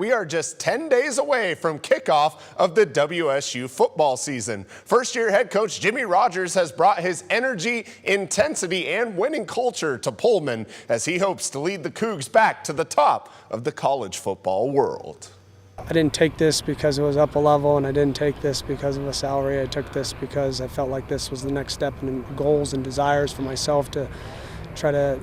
We are just 10 days away from kickoff of the WSU football season. First-year head coach Jimmy Rogers has brought his energy, intensity, and winning culture to Pullman as he hopes to lead the Cougs back to the top of the college football world. I didn't take this because it was up a level, and I didn't take this because of a salary. I took this because I felt like this was the next step in goals and desires for myself to try to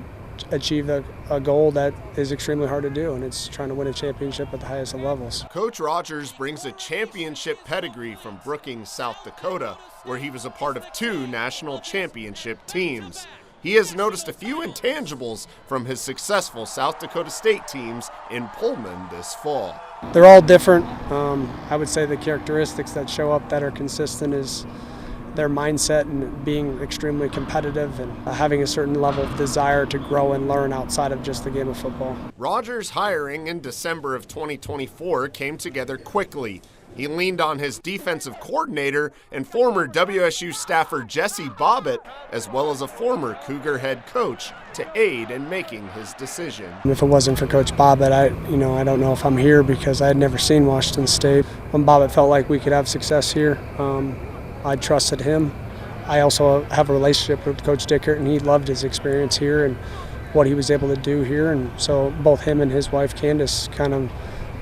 achieve a goal that is extremely hard to do, and it's trying to win a championship at the highest of levels. Coach Rogers brings a championship pedigree from Brookings, South Dakota, where he was a part of 2 national championship teams. He has noticed a few intangibles from his successful South Dakota State teams in Pullman this fall. They're all different. I would say the characteristics that show up that are consistent is their mindset and being extremely competitive and having a certain level of desire to grow and learn outside of just the game of football. Rogers' hiring in December of 2024 came together quickly. He leaned on his defensive coordinator and former WSU staffer Jesse Bobbitt, as well as a former Cougar head coach, to aid in making his decision. If it wasn't for Coach Bobbitt, I don't know if I'm here because I had never seen Washington State. When Bobbitt felt like we could have success here, I trusted him. I also have a relationship with Coach Dickert, and he loved his experience here and what he was able to do here. And so both him and his wife, Candace, kind of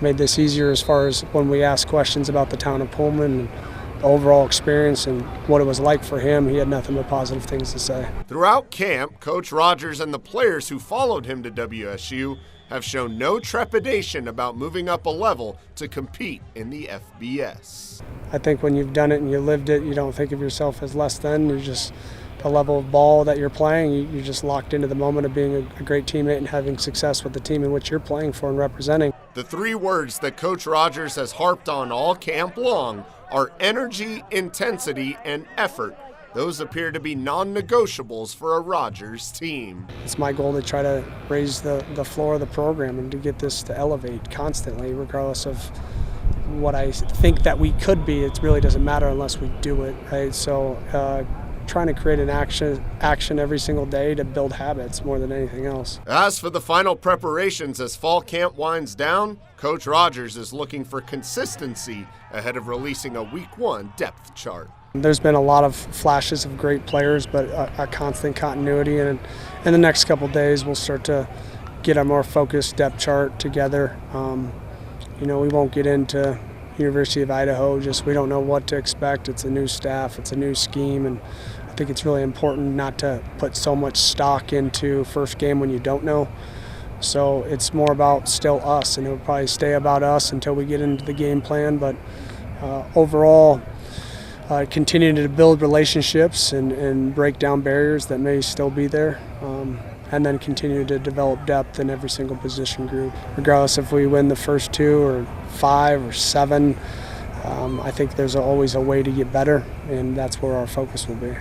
made this easier as far as when we asked questions about the town of Pullman and the overall experience and what it was like for him. He had nothing but positive things to say. Throughout camp, Coach Rogers and the players who followed him to WSU have shown no trepidation about moving up a level to compete in the FBS. I think when you've done it and you lived it, you don't think of yourself as less than. You're just the level of ball that you're playing, you're just locked into the moment of being a great teammate and having success with the team in which you're playing for and representing. The 3 words that Coach Rogers has harped on all camp long are energy, intensity, and effort. Those appear to be non-negotiables for a Rogers team. It's my goal to try to raise the floor of the program and to get this to elevate constantly, regardless of what I think that we could be. It really doesn't matter unless we do it, right? So trying to create an action every single day to build habits more than anything else. As for the final preparations as fall camp winds down, Coach Rogers is looking for consistency ahead of releasing a Week 1 depth chart. There's been a lot of flashes of great players, but a constant continuity, and in the next couple days we'll start to get a more focused depth chart together. We won't get into University of Idaho, we don't know what to expect. It's a new staff, it's a new scheme, and I think it's really important not to put so much stock into first game when you don't know. So it's more about still us, and it'll probably stay about us until we get into the game plan, but overall, continuing to build relationships and break down barriers that may still be there, and then continue to develop depth in every single position group. Regardless if we win the first 2 or 5 or 7, I think there's always a way to get better, and that's where our focus will be.